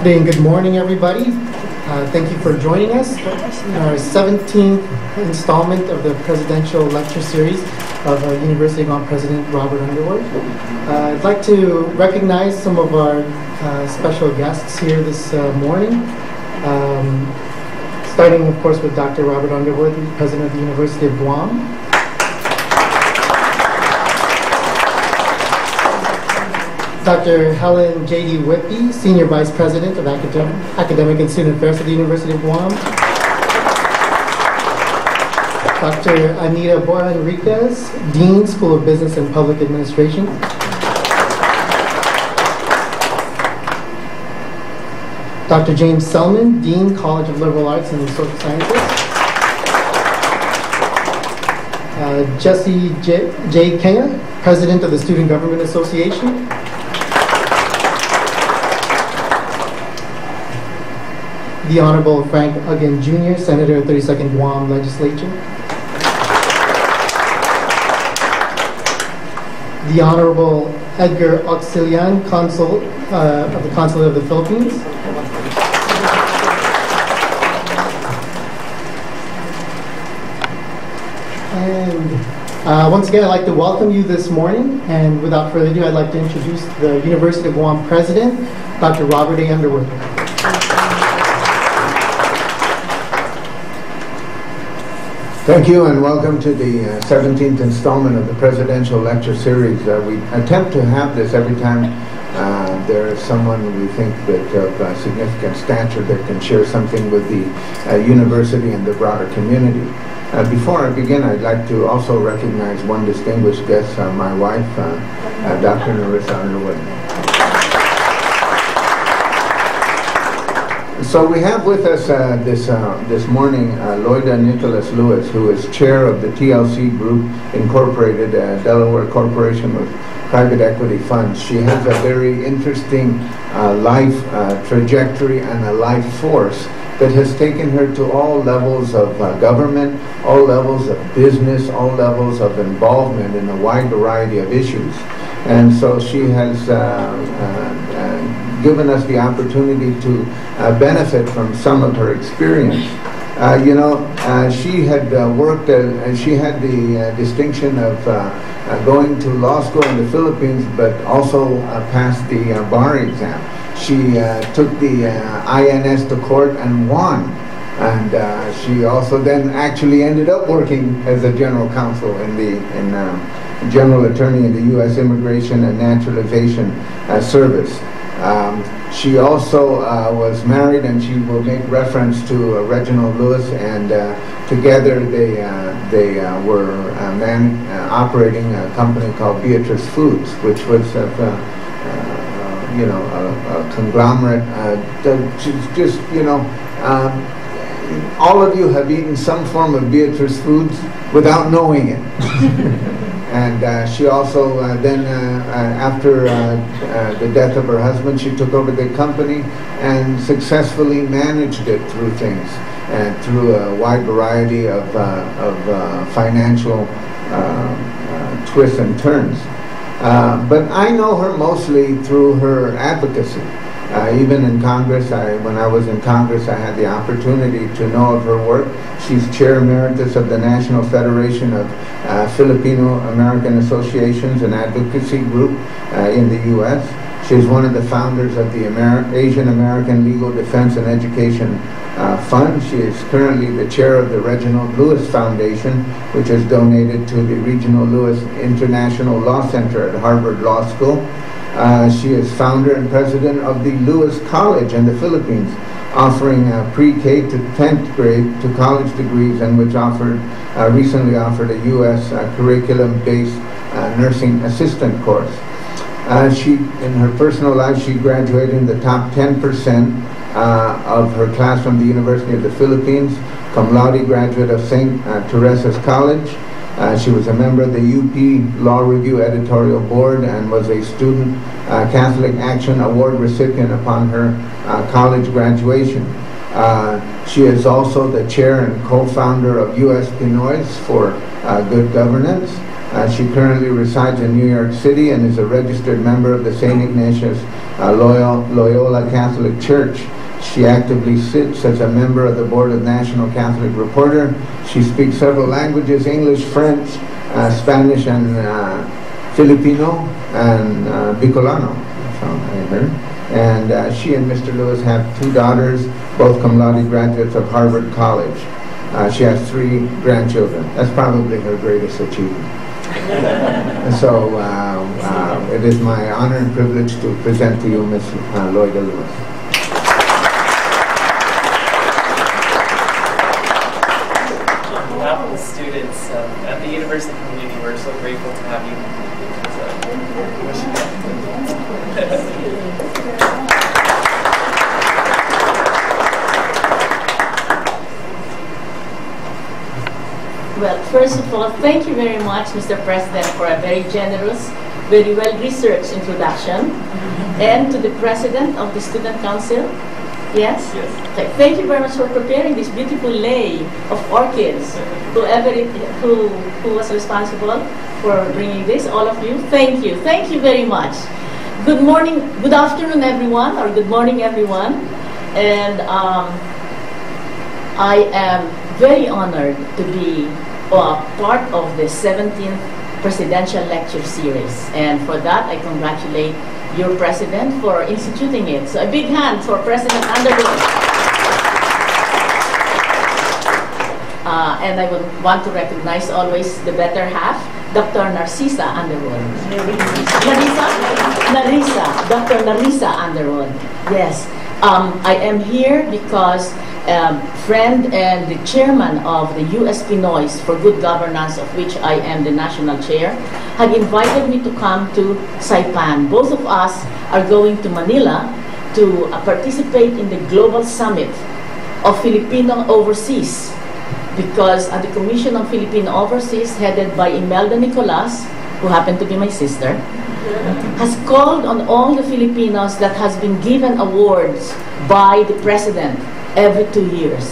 afternoon, good morning, everybody. Thank you for joining us in our 17th installment of the Presidential Lecture Series of University of Guam President Robert Underwood. I'd like to recognize some of our special guests here this morning, starting, of course, with Dr. Robert Underwood, President of the University of Guam. Dr. Helen J.D. Whitby, Senior Vice President of Academic and Student Affairs at the University of Guam. Dr. Anita Bora Enriquez, Dean, School of Business and Public Administration. Dr. James Selman, Dean, College of Liberal Arts and Social Sciences. Jesse J. Kenya, President of the Student Government Association. The Honorable Frank Uggan Jr., Senator of 32nd Guam Legislature. The Honorable Edgar Auxilian, Consul of the Consulate of the Philippines. And once again, I'd like to welcome you this morning. And without further ado, I'd like to introduce the University of Guam President, Dr. Robert A. Underwood. Thank you and welcome to the 17th installment of the Presidential Lecture Series. We attempt to have this every time there is someone we think that of significant stature that can share something with the university and the broader community. Before I begin, I'd like to also recognize one distinguished guest, my wife, Dr. Narissa Underwood. So we have with us this morning Loida Nicolas-Lewis, who is chair of the TLC Group Incorporated, Delaware corporation with private equity funds. She has a very interesting life trajectory and a life force that has taken her to all levels of government, all levels of business, all levels of involvement in a wide variety of issues. And so she has given us the opportunity to benefit from some of her experience. She had worked, she had the distinction of going to law school in the Philippines, but also passed the bar exam. She took the INS to court and won. And she also then actually ended up working as a general counsel general attorney in the U.S. Immigration and Naturalization Service. She also was married, and she will make reference to Reginald Lewis, and together they were operating a company called Beatrice Foods, which was a conglomerate. All of you have eaten some form of Beatrice Foods without knowing it. And she also then, after the death of her husband, she took over the company and successfully managed it through things and through a wide variety of financial twists and turns. But I know her mostly through her advocacy. Even in Congress, when I was in Congress, I had the opportunity to know of her work. She's chair emeritus of the National Federation of Filipino-American Associations and Advocacy Group in the U.S. She's one of the founders of the Asian American Legal Defense and Education Fund. She is currently the chair of the Reginald Lewis Foundation, which is donated to the Reginald Lewis International Law Center at Harvard Law School. She is founder and president of the Lewis College in the Philippines, offering pre-K to 10th grade to college degrees, and which recently offered a U.S. curriculum-based nursing assistant course. In her personal life, she graduated in the top 10% of her class from the University of the Philippines, cum laude graduate of St. Teresa's College. She was a member of the UP Law Review editorial board and was a Student Catholic Action Award recipient upon her college graduation. She is also the chair and co-founder of U.S. Pinoys for Good Governance. She currently resides in New York City and is a registered member of the St. Ignatius Loyola Catholic Church. She actively sits as a member of the Board of National Catholic Reporter. She speaks several languages, English, French, Spanish, and Filipino, and Bicolano, so I heard. And she and Mr. Lewis have 2 daughters, both cum laude graduates of Harvard College. She has 3 grandchildren. That's probably her greatest achievement. So it is my honor and privilege to present to you Ms. Loida Lewis. On behalf of the students at the University community, we're so grateful to have you. Well, first of all, thank you very much, Mr. President, for a very generous, very well-researched introduction. And to the President of the Student Council, yes? Yes. Okay. Thank you very much for preparing this beautiful lei of orchids. Who was responsible for bringing this, all of you, thank you. Thank you very much. Good morning, good afternoon, everyone, or good morning, everyone. And I am very honored to be part of the 17th Presidential Lecture Series. And for that, I congratulate your President for instituting it. So a big hand for President Underwood. And I would want to recognize always the better half, Dr. Narcisa Underwood. Dr. Narcisa Underwood. Yes. I am here because friend and the chairman of the U.S. Pinoys for Good Governance, of which I am the national chair, had invited me to come to Saipan. Both of us are going to Manila to participate in the Global Summit of Filipino Overseas, because at the Commission on Filipino Overseas, headed by Loida Nicolas, who happened to be my sister, has called on all the Filipinos that has been given awards by the President every 2 years.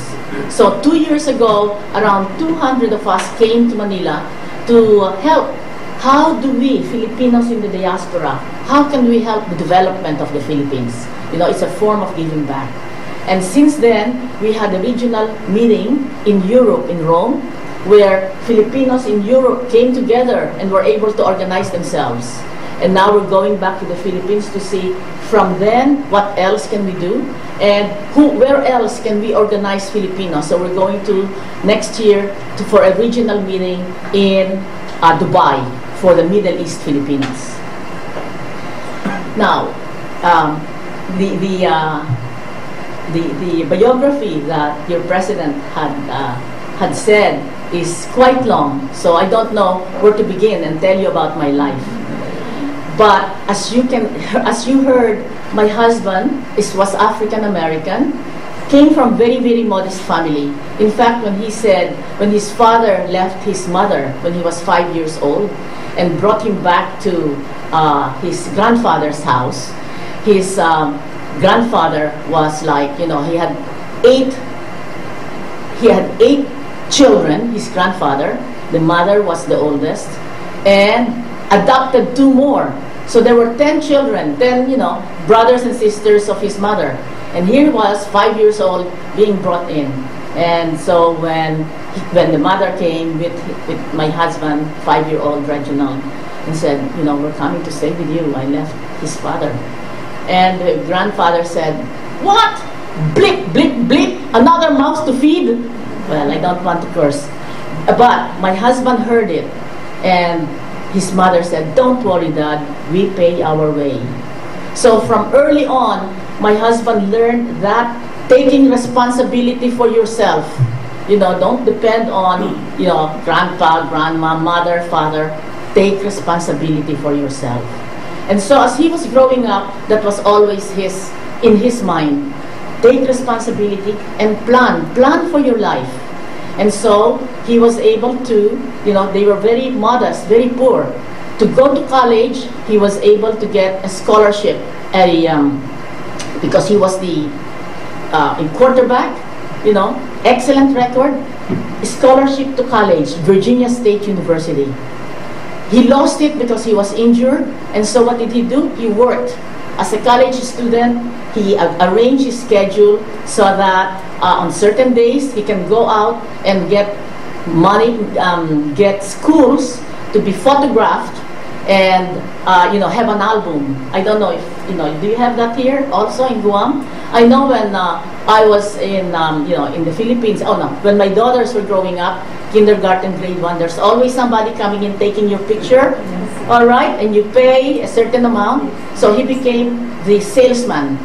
So 2 years ago, around 200 of us came to Manila to help. How do we, Filipinos in the diaspora, how can we help the development of the Philippines? You know, it's a form of giving back. And since then, we had a regional meeting in Europe, in Rome, where Filipinos in Europe came together and were able to organize themselves. And now we're going back to the Philippines to see from then what else can we do and where else can we organize Filipinos. So we're going to next year for a regional meeting in Dubai for the Middle East Filipinos. Now, the biography that your president had said is quite long, so I don't know where to begin and tell you about my life. But as you heard, my husband was African American, came from very, very modest family. In fact, when he said, when his father left his mother when he was 5 years old and brought him back to his grandfather's house, his grandfather was like, you know, he had eight children, his grandfather. The mother was the oldest, and adopted 2 more. So there were 10 children, 10, you know, brothers and sisters of his mother. And here he was, 5 years old, being brought in. And so when the mother came with my husband, 5-year-old Reginald, and said, you know, we're coming to stay with you. I left his father. And the grandfather said, what? Blip, blip, blip, another mouse to feed? Well, I don't want to curse. But my husband heard it. And his mother said, don't worry, Dad, we pay our way. So from early on, my husband learned that taking responsibility for yourself, you know, don't depend on, you know, grandpa, grandma, mother, father. Take responsibility for yourself. And so as he was growing up, that was always in his mind. Take responsibility and plan for your life. And so he was able to, you know, they were very modest, very poor. To go to college, he was able to get a scholarship at because he was the quarterback, you know, excellent record, scholarship to college, Virginia State University. He lost it because he was injured, and so what did he do? He worked as a college student, he arranged his schedule so that on certain days he can go out and get money, get schools to be photographed and have an album. I don't know if do you have that here also in Guam? I know when I was in in the Philippines. Oh no, when my daughters were growing up, kindergarten, grade 1, there's always somebody coming in taking your picture. All right, and you pay a certain amount. So he became the salesman,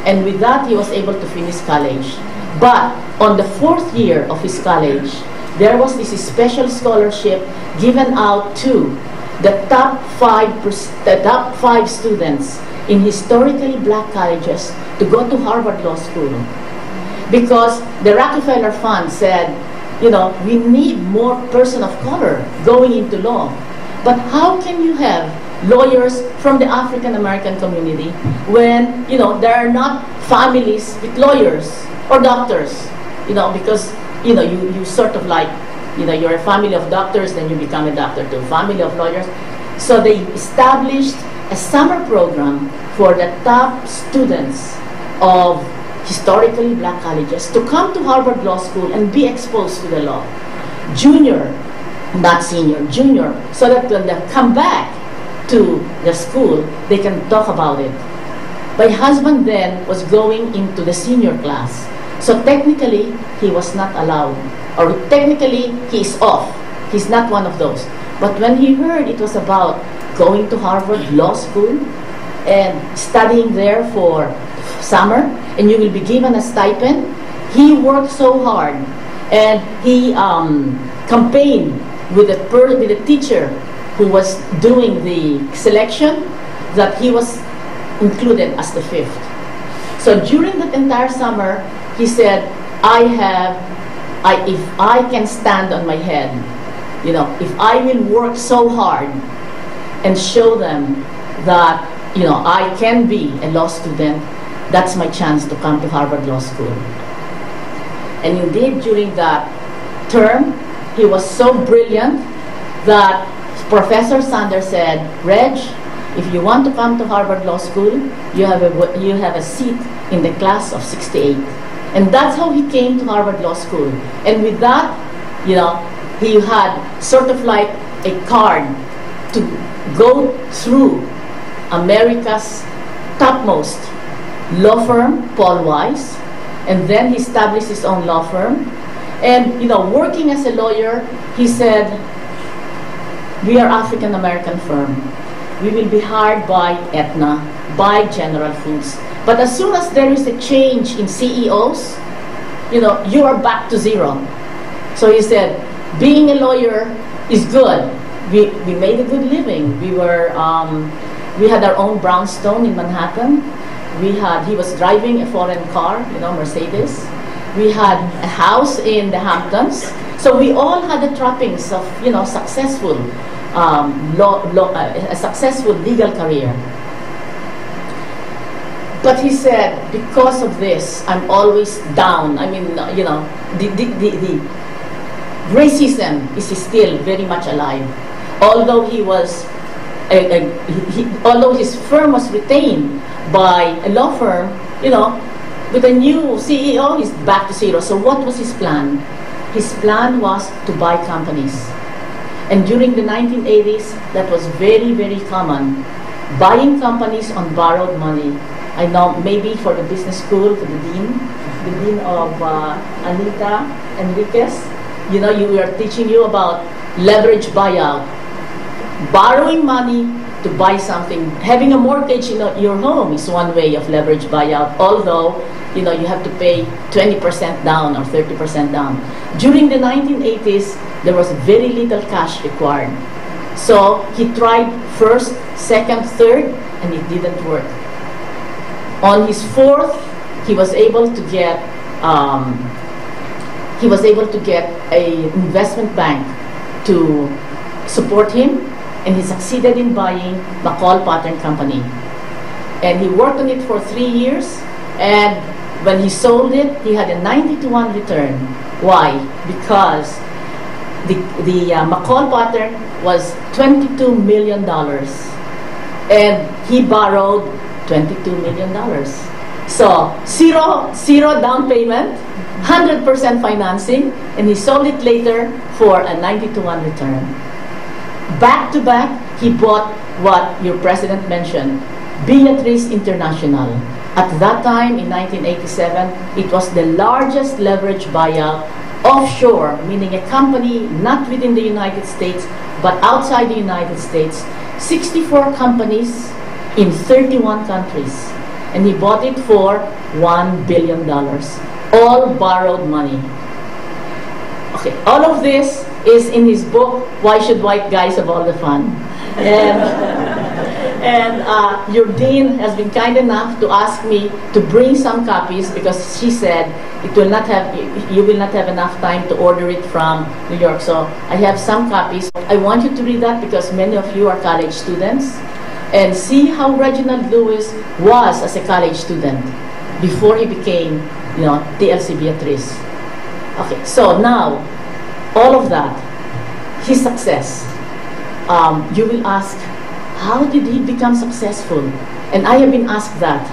and with that he was able to finish college. But on the 4th year of his college, there was this special scholarship given out to the top 5 students in historically black colleges to go to Harvard Law School, because the Rockefeller Fund said, we need more person of color going into law. But how can you have lawyers from the African American community when there are not families with lawyers or doctors? Because you sort of like you're a family of doctors, then you become a doctor to a family of lawyers. So they established a summer program for the top students of historically black colleges to come to Harvard Law School and be exposed to the law. Junior, not senior, junior, so that when they come back to the school, they can talk about it. My husband then was going into the senior class. So technically, he was not allowed, or technically, he is off. He's not one of those. But when he heard it was about going to Harvard Law School and studying there for summer, and you will be given a stipend, he worked so hard, and he campaigned with the teacher who was doing the selection that he was included as the 5th. So during that entire summer, he said, if I can stand on my head, if I will work so hard and show them that, I can be a law student, that's my chance to come to Harvard Law School. And indeed, during that term, he was so brilliant that Professor Sanders said, Reg, if you want to come to Harvard Law School, you have a seat in the class of 68. And that's how he came to Harvard Law School. And with that, he had sort of like a card to go through America's topmost law firm, Paul Weiss, and then he established his own law firm. And working as a lawyer, he said, we are African American firm. We will be hired by Aetna, by General Foods. But as soon as there is a change in CEOs, you are back to zero. So he said, being a lawyer is good. We made a good living. We had our own brownstone in Manhattan. He was driving a foreign car, Mercedes. We had a house in the Hamptons. So we all had the trappings of, successful a successful legal career. But he said, because of this, I'm always down. I mean, the racism is still very much alive. Although although his firm was retained by a law firm, with a new CEO, he's back to zero. So what was his plan? His plan was to buy companies. And during the 1980s, that was very, very common. Buying companies on borrowed money. I know maybe for the business school, for the dean of Anita Enriquez, we are teaching you about leverage buyout. Borrowing money to buy something. Having a mortgage in your home is one way of leverage buyout, although you have to pay 20% down or 30% down. During the 1980s, there was very little cash required. So he tried first, second, third, and it didn't work. On his fourth, he was able to get a investment bank to support him, and he succeeded in buying McCall Pattern Company. And he worked on it for 3 years, and when he sold it, he had a 90-to-1 return. Why? Because the McCall Pattern was $22 million, and he borrowed $22 million. So zero down payment, 100% financing, and he sold it later for a 90-to-1 return. Back to back, he bought what your president mentioned, Beatrice International. At that time, in 1987, it was the largest leverage buyout offshore, meaning a company not within the United States, but outside the United States. 64 companies in 31 countries. And he bought it for $1 billion. All borrowed money. Okay, all of this is in his book, Why Should White Guys Have All the Fun? And your dean has been kind enough to ask me to bring some copies because she said it will not have, you will not have enough time to order it from New York. So I have some copies. I want you to read that because many of you are college students, and see how Reginald Lewis was as a college student before he became, TLC Beatrice. Okay, so now all of that, his success. You will ask, how did he become successful? And I have been asked that,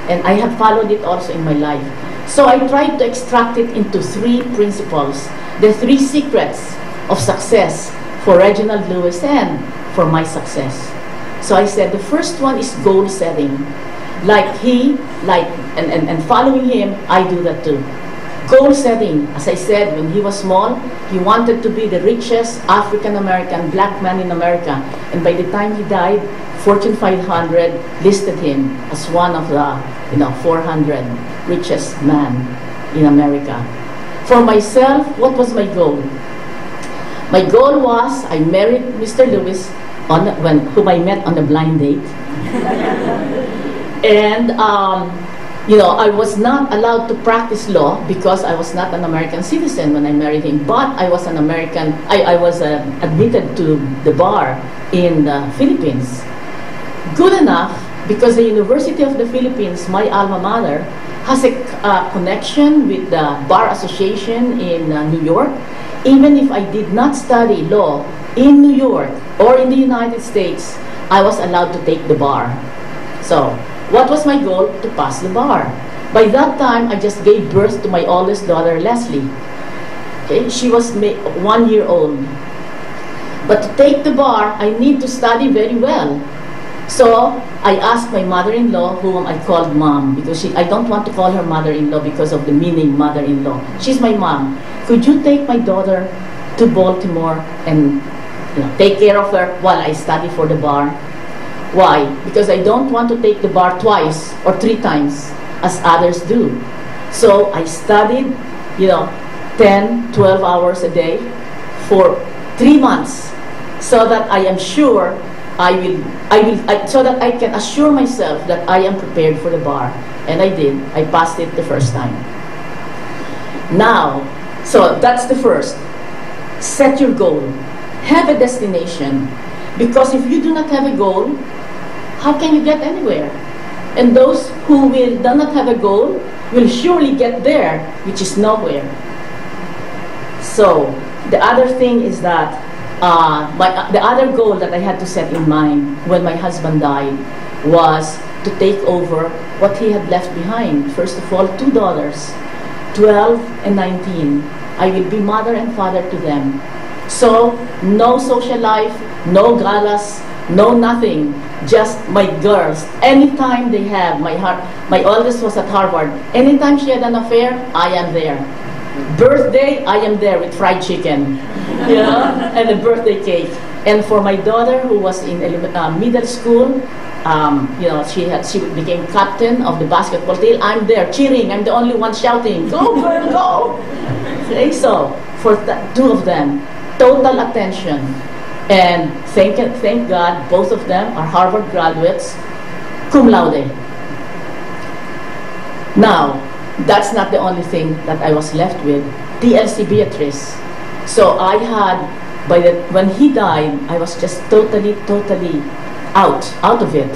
and I have followed it also in my life. So I tried to extract it into 3 principles, the 3 secrets of success for Reginald Lewis and for my success. So I said the first one is goal setting. And following him, I do that too. Goal setting, as I said, when he was small, he wanted to be the richest African-American black man in America. And by the time he died, Fortune 500 listed him as one of the 400 richest man in America. For myself, what was my goal? My goal was, I married Mr. Lewis, whom I met on a blind date. And I was not allowed to practice law because I was not an American citizen when I married him, but I was an American, I was admitted to the bar in the Philippines. Good enough because the University of the Philippines, my alma mater, has a connection with the Bar Association in New York. Even if I did not study law in New York or in the United States, I was allowed to take the bar. So, what was my goal? To pass the bar. By that time, I just gave birth to my oldest daughter, Leslie. Okay? She was 1 year old. But to take the bar, I need to study very well. So, I asked my mother-in-law, whom I called mom, because I don't want to call her mother-in-law because of the meaning mother-in-law. She's my mom. Could you take my daughter to Baltimore and take care of her while I study for the bar? Why? Because I don't want to take the bar twice or 3 times as others do. So I studied, 10, 12 hours a day for 3 months so that I am sure so that I can assure myself that I am prepared for the bar. And I did. I passed it the first time. Now, so that's the first. Set your goal. Have a destination. Because if you do not have a goal, how can you get anywhere? And those who do not have a goal will surely get there, which is nowhere. So the other thing is that the other goal that I had to set in mind when my husband died was to take over what he had left behind. First of all, 2 daughters, 12 and 19. I will be mother and father to them. So no social life, no galas, no nothing, just my girls. Anytime they have, my oldest was at Harvard. Anytime she had an affair, I am there. Birthday, I am there with fried chicken, and a birthday cake. And for my daughter who was in middle school, she became captain of the basketball team. I'm there cheering. I'm the only one shouting, "Go girl, go!" Okay, so for 2 of them, total attention. And thank God, both of them are Harvard graduates, cum laude. Now, that's not the only thing that I was left with. TLC Beatrice. So I had, when he died, I was just totally out of it.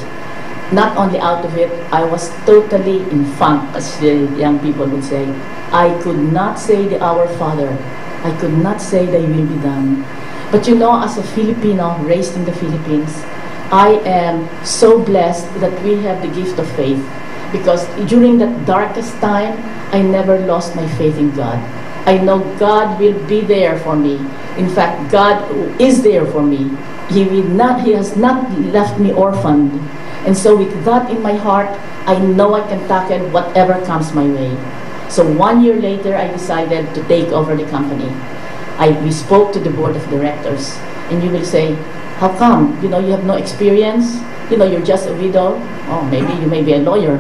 Not only out of it, I was totally in funk, as the young people would say. I could not say the Our Father. I could not say Thy will be done. But as a Filipino raised in the Philippines, I am so blessed that we have the gift of faith, because during that darkest time, I never lost my faith in God. I know God will be there for me. In fact, God is there for me. He has not left me orphaned. And so with that in my heart, I know I can tackle whatever comes my way. So 1 year later, I decided to take over the company. We spoke to the board of directors, and you will say, how come? You have no experience? You're just a widow? Oh, maybe you may be a lawyer.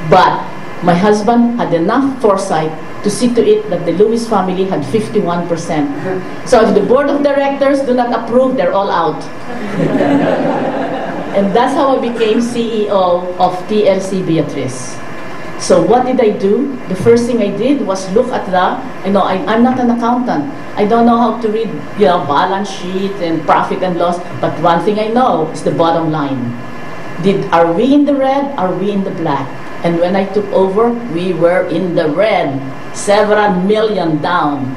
But my husband had enough foresight to see to it that the Lewis family had 51%. So if the board of directors do not approve, they're all out. And that's how I became CEO of TLC Beatrice. So what did I do? The first thing I did was look at I'm not an accountant. I don't know how to read, balance sheet and profit and loss. But one thing I know is the bottom line. Are we in the red? Are we in the black? And when I took over, we were in the red, several million down.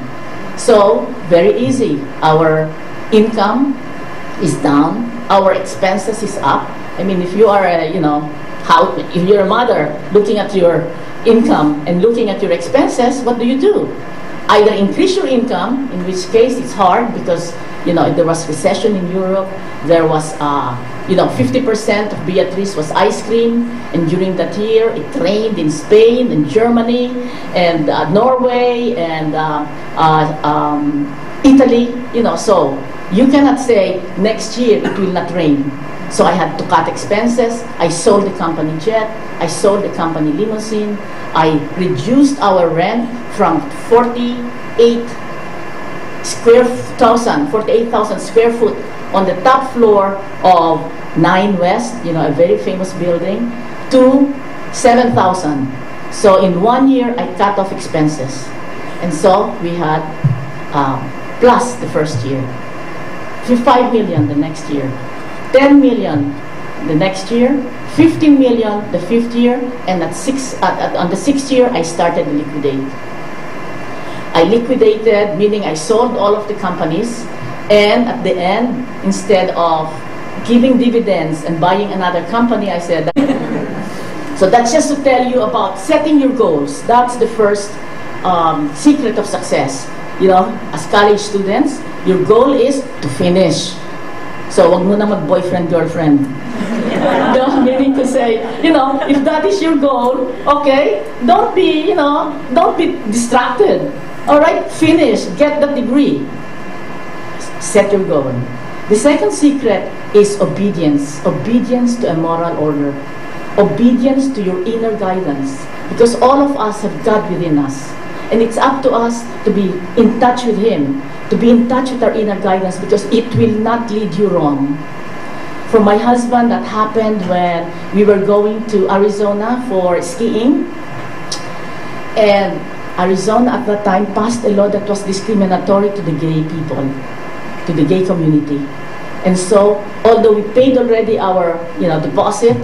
So very easy. Our income is down. Our expenses is up. I mean, if you are if you're a mother looking at your income and looking at your expenses, what do? Either increase your income, in which case it's hard because, there was recession in Europe. There was, 50% of Beatrice was ice cream. And during that year, it rained in Spain and Germany and Norway and Italy. So you cannot say next year it will not rain. So I had to cut expenses. I sold the company jet. I sold the company limousine. I reduced our rent from 48,000 square foot on the top floor of 9 West, a very famous building, to 7,000. So in 1 year, I cut off expenses. And so we had, plus the first year, 5 million the next year, 10 million the next year, 15 million the 5th year, and on the 6th year, I started to liquidate. I liquidated, meaning I sold all of the companies, and at the end, instead of giving dividends and buying another company, I said, so that's just to tell you about setting your goals. That's the first secret of success. As college students, your goal is to finish. So, wag mo na mag-boyfriend, girlfriend. Meaning to say, if that is your goal, okay, don't be distracted. All right, finish, get the degree. Set your goal. The second secret is obedience. Obedience to a moral order. Obedience to your inner guidance. Because all of us have God within us. And it's up to us to be in touch with Him, to be in touch with our inner guidance, because it will not lead you wrong. For my husband, that happened when we were going to Arizona for skiing. And Arizona at that time passed a law that was discriminatory to the gay people, to the gay community. And so, although we paid already our deposit,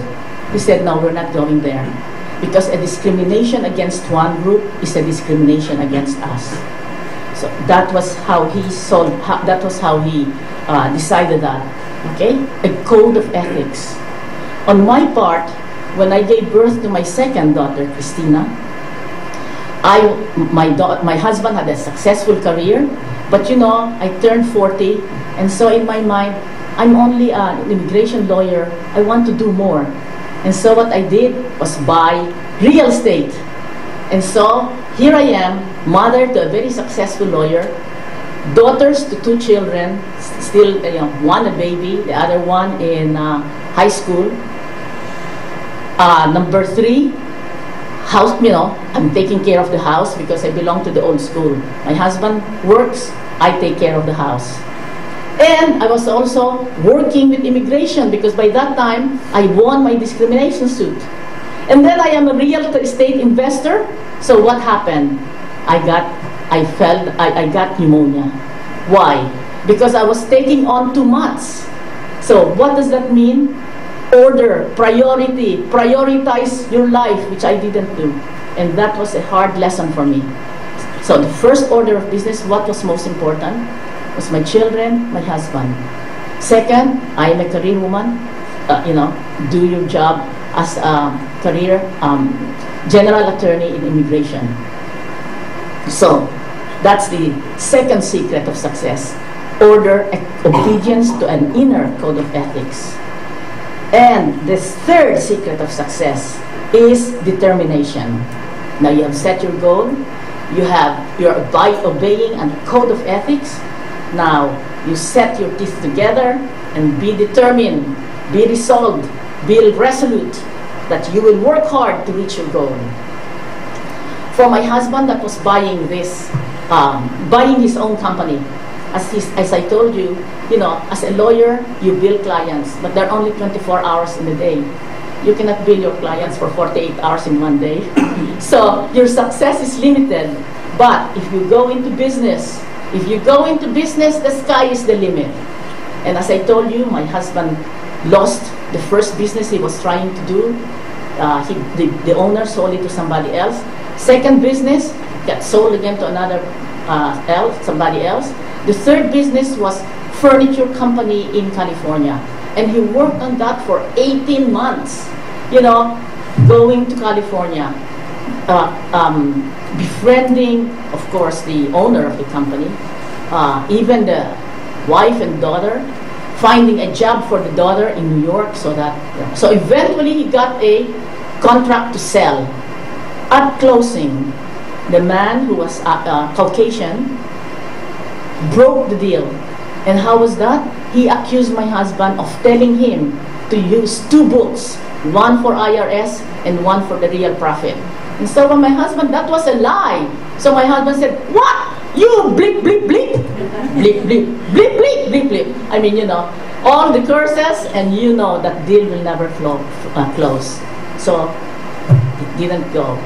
we said, no, we're not going there. Because a discrimination against one group is a discrimination against us. So that was how he decided that. Okay? A code of ethics. On my part, when I gave birth to my second daughter, Christina, my husband had a successful career, but I turned 40, and so in my mind, I'm only an immigration lawyer. I want to do more. And so what I did was buy real estate. And so here I am, mother to a very successful lawyer, daughters to 2 children, still one a baby, the other one in high school. Number 3, house. I'm taking care of the house because I belong to the old school. My husband works, I take care of the house. And I was also working with immigration because by that time, I won my discrimination suit. And then I am a real estate investor. So what happened? I got pneumonia. Why? Because I was taking on too much. So what does that mean? Order, priority, prioritize your life, which I didn't do. And that was a hard lesson for me. So the first order of business, what was most important? Was my children, my husband. Second, I am a career woman. Do your job as a career general attorney in immigration. So that's the second secret of success. Order, obedience to an inner code of ethics. And the third secret of success is determination. Now you have set your goal. You're obeying a code of ethics. Now you set your teeth together and be determined, be resolved, be resolute that you will work hard to reach your goal. For my husband that was buying his own company, as I told you, as a lawyer, you bill clients, but there are only 24 hours in a day. You cannot bill your clients for 48 hours in one day. So your success is limited. But if you go into business, the sky is the limit. And as I told you, my husband lost the first business he was trying to do. The owner sold it to somebody else. Second business got sold again to somebody else. The third business was furniture company in California. And he worked on that for 18 months. Going to California, befriending, of course, the owner of the company, even the wife and daughter, finding a job for the daughter in New York, so eventually he got a contract to sell. At closing, the man who was Caucasian broke the deal. And how was that? He accused my husband of telling him to use two books, one for IRS and one for the real profit. And so my husband, that was a lie. So my husband said, "What? You bleep, bleep, bleep? Bleep, bleep, bleep, bleep, bleep, bleep." I mean, all the curses, and that deal will never close. So it didn't go.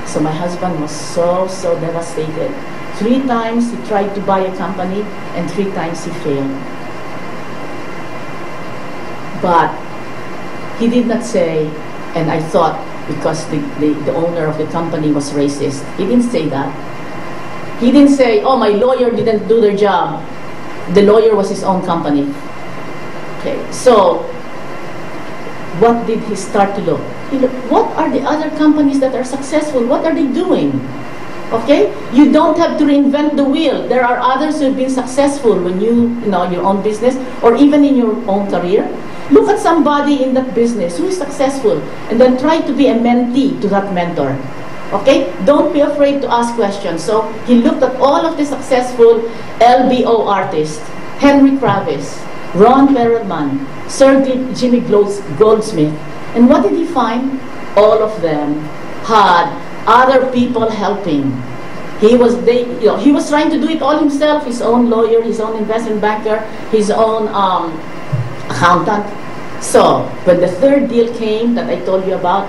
So my husband was so devastated. 3 times he tried to buy a company, and 3 times he failed. But he did not say, and I thought because the owner of the company was racist, he didn't say that. He didn't say, "Oh, my lawyer didn't do their job." The lawyer was his own company. Okay, so what did he start to look? He looked, what are the other companies that are successful? What are they doing? Okay, you don't have to reinvent the wheel. There are others who have been successful when your own business or even in your own career. Look at somebody in that business who is successful and then try to be a mentee to that mentor. Okay, don't be afraid to ask questions. So he looked at all of the successful LBO artists, Henry Kravis, Ron Perelman, Sir Jimmy Goldsmith, and what did he find? All of them had other people helping. He was trying to do it all himself, his own lawyer, his own investment banker, his own accountant. So when the third deal came that I told you about,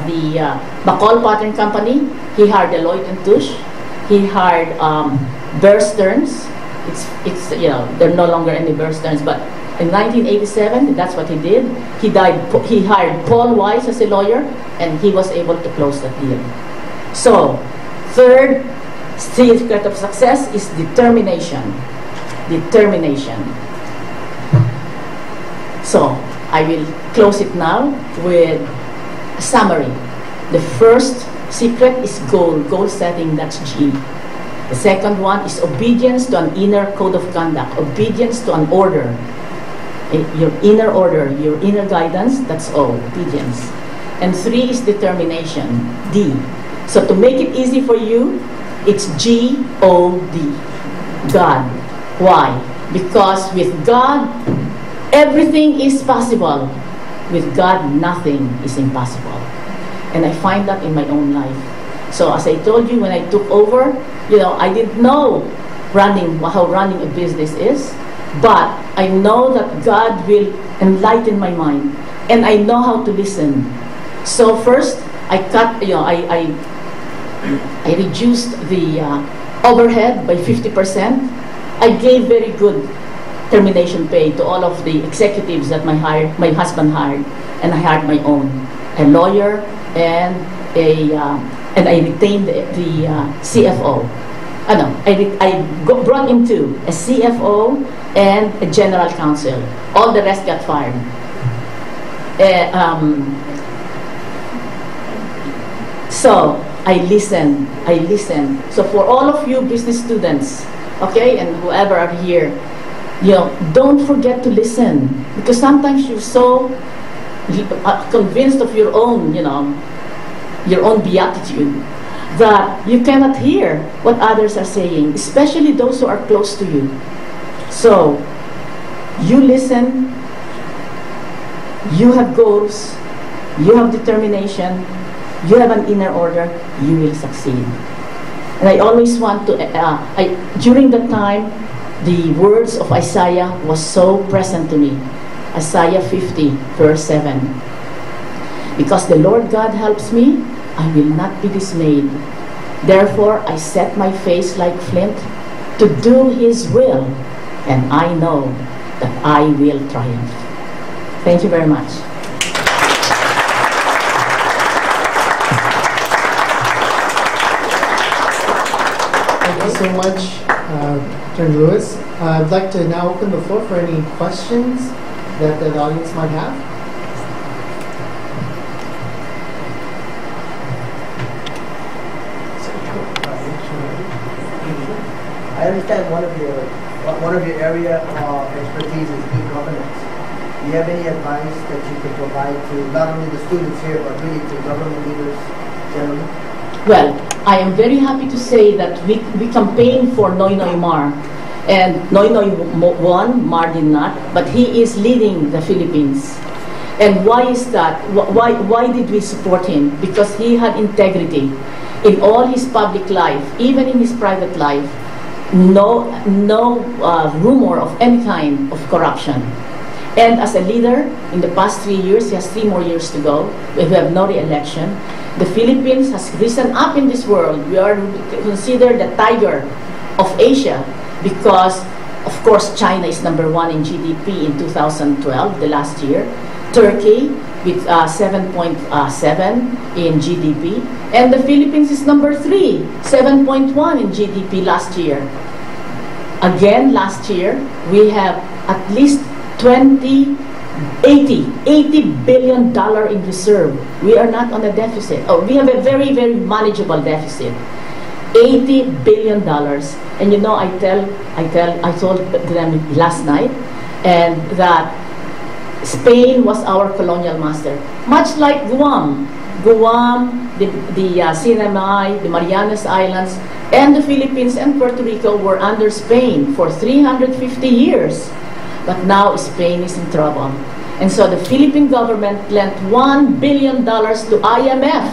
the McCall Pattern Company, he hired Deloitte and Touche, he hired Bear Stearns. There are no longer any Bear Stearns, but in 1987, that's what he did. He hired Paul Weiss as a lawyer, and he was able to close that deal. So, third secret of success is determination. Determination. So, I will close it now with a summary. The first secret is goal setting, that's G. The second one is obedience to an inner code of conduct, obedience to an order. Your inner order, your inner guidance, that's O, obedience. And 3 is determination, D. So to make it easy for you, it's G-O-D, God. Why? Because with God, everything is possible. With God, nothing is impossible. And I find that in my own life. So as I told you, when I took over, I didn't know how running a business is, but I know that God will enlighten my mind, and I know how to listen. So first, I reduced the overhead by 50%. I gave very good termination pay to all of the executives that my husband hired, and I hired my own, a lawyer and I retained the CFO. brought into a CFO and a general counsel. All the rest got fired. So I listened. So for all of you business students, okay, and whoever are here, don't forget to listen, because sometimes you're so convinced of your own beatitude that you cannot hear what others are saying, especially those who are close to you. So you listen, you have goals, you have determination, you have an inner order, you will succeed. And I always want to, during that time, the words of Isaiah was so present to me. Isaiah 50, verse 7. Because the Lord God helps me, I will not be dismayed. Therefore, I set my face like flint to do His will, and I know that I will triumph. Thank you very much. Thank you so much, Dr. Lewis. I'd like to now open the floor for any questions that the audience might have. I understand one of your area of expertise is e-governance. Do you have any advice that you could provide to not only the students here, but really to government leaders generally? Well, I am very happy to say that we campaigned for Noynoy Mar. And Noynoy won, Mar did not, but he is leading the Philippines. And why is that? Why did we support him? Because he had integrity in all his public life, even in his private life. No rumor of any kind of corruption. And as a leader, in the past 3 years, he has 3 more years to go. We have no re-election. The Philippines has risen up in this world. We are considered the tiger of Asia because, of course, China is #1 in GDP in 2012, the last year. Turkey with 7.7 in GDP. And the Philippines is #3, 7.1 in GDP last year. Again, last year, we have at least $80 billion in reserve. We are not on a deficit. Oh, we have a very, very manageable deficit. $80 billion. And I told them last night, and that Spain was our colonial master. Much like Guam. Guam, the CNMI, the Marianas Islands, and the Philippines and Puerto Rico were under Spain for 350 years. But now Spain is in trouble. And so the Philippine government lent $1 billion to IMF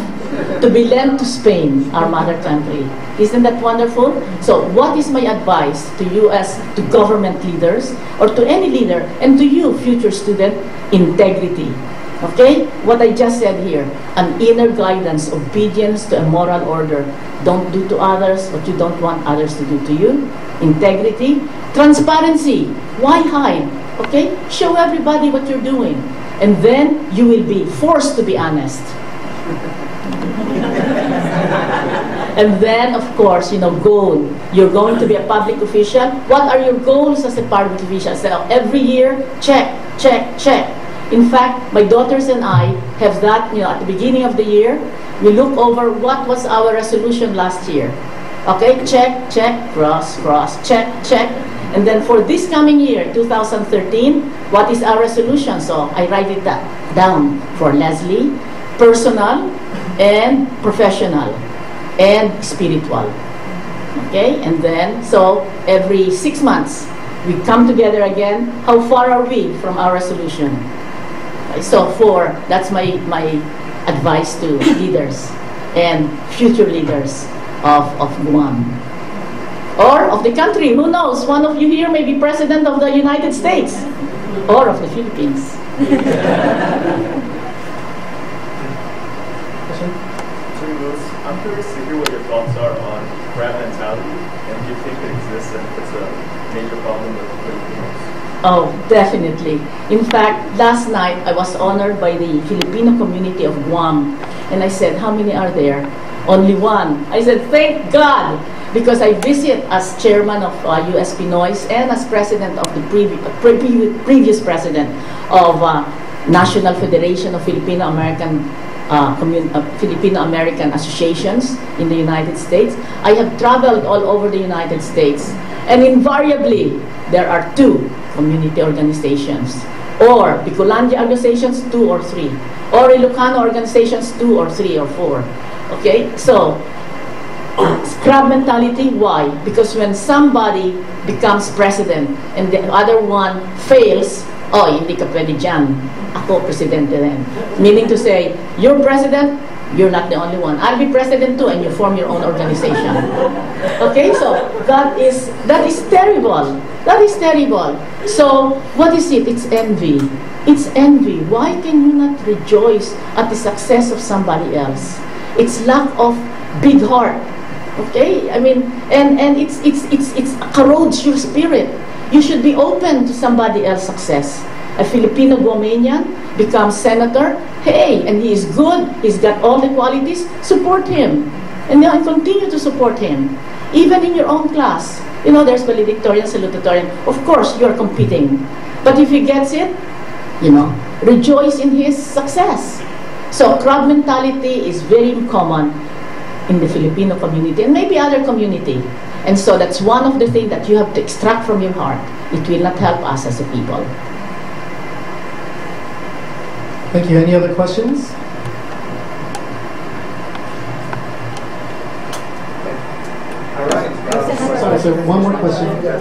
to be lent to Spain, our mother country. Isn't that wonderful? So what is my advice to you as to government leaders or to any leader, and to you, future student? Integrity. Okay? What I just said here, an inner guidance, obedience to a moral order. Don't do to others what you don't want others to do to you. Integrity. Transparency. Why hide? Okay? Show everybody what you're doing. And then you will be forced to be honest. And then, of course, goal. You're going to be a public official. What are your goals as a public official? So every year, check, check, check. In fact, my daughters and I have that, at the beginning of the year, we look over what was our resolution last year. Okay, check, check, cross, cross, check, check. And then for this coming year, 2013, what is our resolution? So I write it down for Leslie: personal and professional and spiritual. Okay, and then, so every 6 months, we come together again. How far are we from our resolution? Okay, so that's my advice to leaders and future leaders of Guam. Or of the country, who knows? One of you here may be President of the United States or of the Philippines. I'm curious to hear what your thoughts are on grab mentality, and do you think it exists and it's a major problem with Filipinos? Oh, definitely. In fact, last night I was honored by the Filipino community of Guam, and I said, how many are there? Only one. I said, thank God. because I visit as chairman of US Pinoys and as president of the previous president of National Federation of Filipino-American Filipino-American associations in the United States. I have traveled all over the United States, and invariably there are 2 community organizations, or Bicolandia organizations, 2 or 3, or Ilocano organizations, 2 or 3 or 4. Okay, so crab mentality. Why? Because when somebody becomes president and the other one fails, oh, hindi ka pwede dyan. Ako, presidente rin. Meaning to say, you're president, you're not the only one. I'll be president too, and you form your own organization. Okay, so that is terrible. That is terrible. So, what is it? It's envy. It's envy. Why can you not rejoice at the success of somebody else? It's lack of big heart. Okay, I mean, and it corrodes your spirit. You should be open to somebody else's success. A Filipino Guamanian becomes senator. Hey, and he is good. He's got all the qualities. Support him, and then continue to support him, even in your own class. You know, there's valedictorian, salutatorian. Of course, you are competing, but if he gets it, you know, rejoice in his success. So, crab mentality is very common in the Filipino community and maybe other community. And so that's one of the things that you have to extract from your heart. It will not help us as a people. Thank you. Any other questions? All right. Sorry, sir, one more question. Here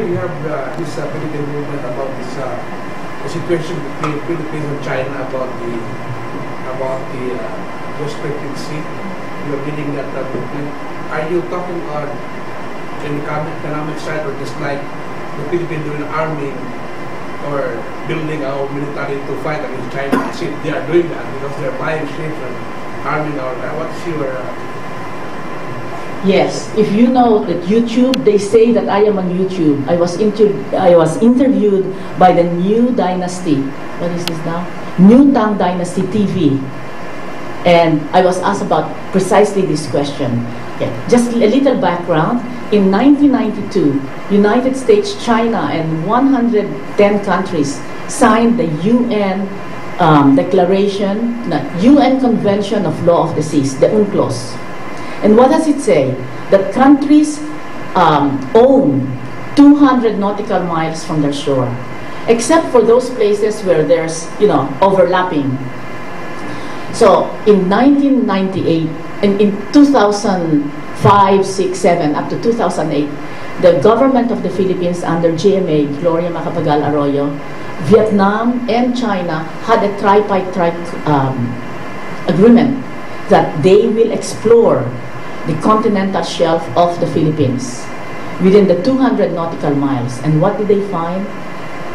we have this Philippine movement about this the situation between Philippines and China about the restricted sea. You're leading that movement. Are you talking on an economic side, or just like the Philippines doing arming or building our military to fight against China? I see they are doing that because they're buying ships and arming our. What's your? Yes, if you know that YouTube, they say that I am on YouTube. I was interviewed by the New Dynasty. What is this now? New Tang Dynasty TV. And I was asked about precisely this question. Okay. Just a little background. In 1992, United States, China, and 110 countries signed the UN UN Convention of Law of the Seas, the UNCLOS. And what does it say? That countries own 200 nautical miles from their shore, except for those places where there's, you know, overlapping. So in 1998, and in 2005, 6, 7, up to 2008, the government of the Philippines under GMA, Gloria Macapagal Arroyo, Vietnam and China had a tripartite agreement that they will explore the continental shelf of the Philippines within the 200 nautical miles. And what did they find?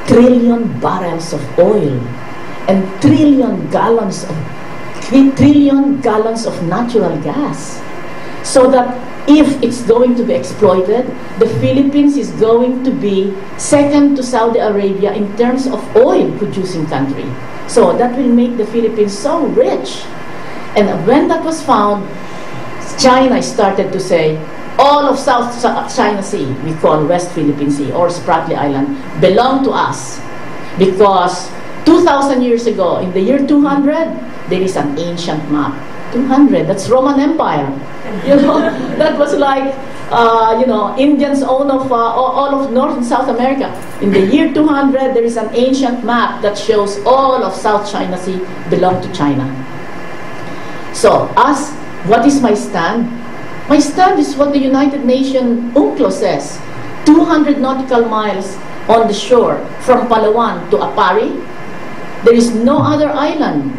Trillion barrels of oil and trillion gallons of natural gas. So that if it's going to be exploited, the Philippines is going to be second to Saudi Arabia in terms of oil producing country. So that will make the Philippines so rich. And when that was found, China started to say, all of South China Sea, we call West Philippine Sea or Spratly Island, belong to us. Because 2,000 years ago, in the year 200, there is an ancient map. 200, that's Roman Empire. You know, that was like, you know, Indians own of all of North and South America. In the year 200, there is an ancient map that shows all of South China Sea belong to China. So, what is my stand? My stand is what the United Nations UNCLOS says. 200 nautical miles on the shore from Palawan to Apari. There is no other island.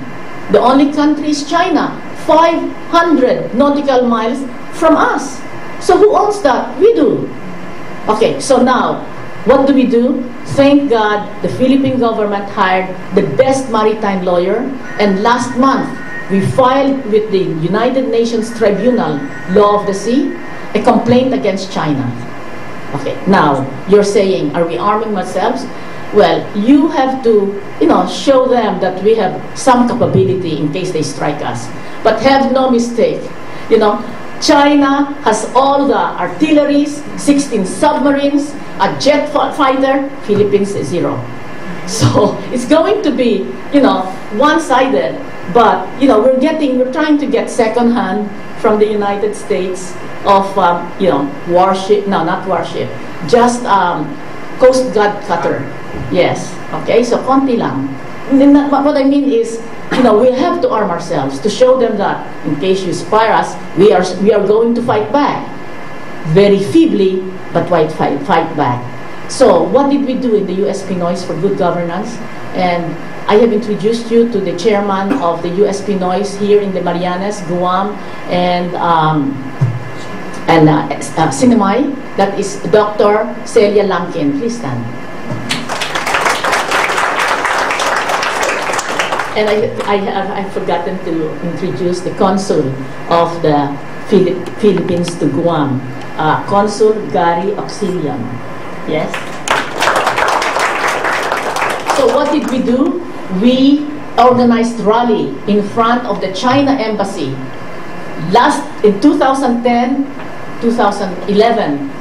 The only country is China. 500 nautical miles from us. So who owns that? We do. Okay, so now, what do we do? Thank God the Philippine government hired the best maritime lawyer, and last month, we filed with the United Nations Tribunal, Law of the Sea, a complaint against China. Okay, now, you're saying, are we arming ourselves? Well, you have to, you know, show them that we have some capability in case they strike us. But have no mistake, you know, China has all the artilleries, 16 submarines, a jet fighter, Philippines is 0. So it's going to be, one-sided, but, we're trying to get second-hand from the United States of, warship, no, not warship, just Coast Guard cutter. Yes, okay, so konti lang. What I mean is, we have to arm ourselves to show them that in case you spy us, we are going to fight back. Very feebly, but fight back. So what did we do in the U.S. Pinoys for good governance? And I have introduced you to the chairman of the U.S. Pinoys here in the Marianas, Guam, and Sinamay. That is Dr. Celia Lamkin. Please stand. And I've forgotten to introduce the consul of the Philippines to Guam, Consul Gary Auxilium. Yes? So what did we do? We organized rally in front of the China embassy. In 2010, 2011,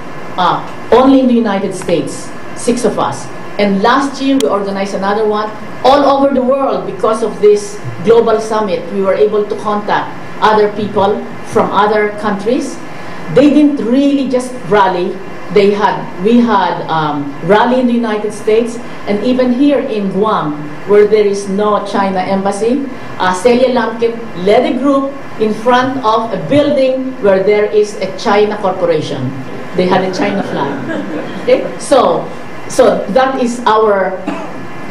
only in the United States, 6 of us. And last year, we organized another one all over the world because of this global summit. We were able to contact other people from other countries. They didn't really just rally. We had rally in the United States, and even here in Guam, where there is no China embassy, Celia Lamkin led a group in front of a building where there is a China corporation. They had a China flag. Okay? So that is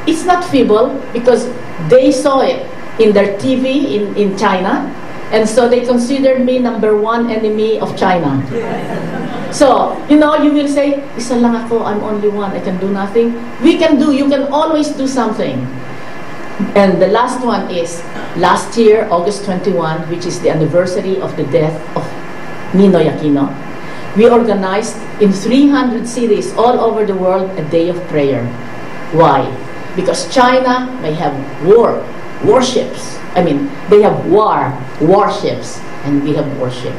it's not feeble, because they saw it in their TV in China, and so they considered me #1 enemy of China. So, you will say, isa lang ako, I'm only one, I can do nothing. You can always do something. And the last one is, last year, August 21, which is the anniversary of the death of Ninoy Aquino, we organized in 300 cities all over the world a day of prayer. Why? Because China may have warships. They have warships, and we have worship.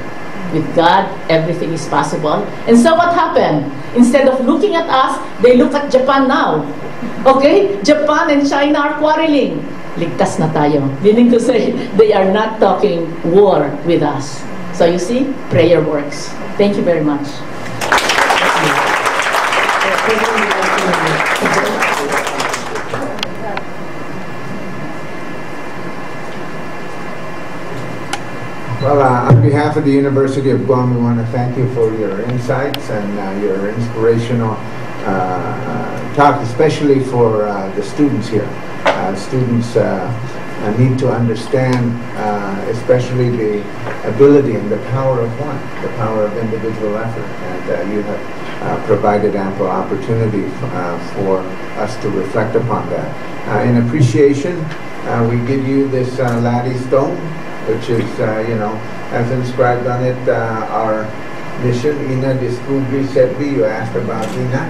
With God, everything is possible. And so what happened? Instead of looking at us, they look at Japan now. Okay? Japan and China are quarreling. Ligtas na tayo. Meaning to say, they are not talking war with us. So you see, prayer works. Thank you very much. Well, on behalf of the University of Guam, we want to thank you for your insights and your inspirational talk, especially for the students here. Students need to understand, especially the ability and the power of one, the power of individual effort. And you have provided ample opportunity for us to reflect upon that. In appreciation, we give you this Laddie Stone, which is, as inscribed on it, our mission, Ina Descubri Sedbi. You asked about Ina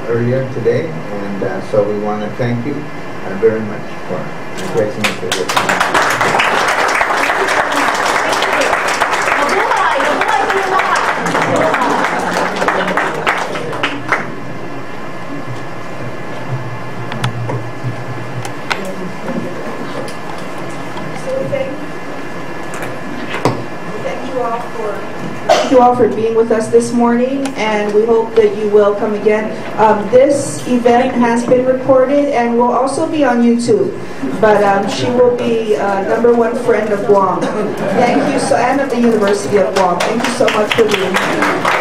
earlier today, and so we want to thank you very much for gracing us with your time. Thank you all for being with us this morning, and we hope that you will come again. This event has been recorded and will also be on YouTube, but she will be #1 friend of Guam. Thank you, and of the University of Guam. Thank you so much for being here.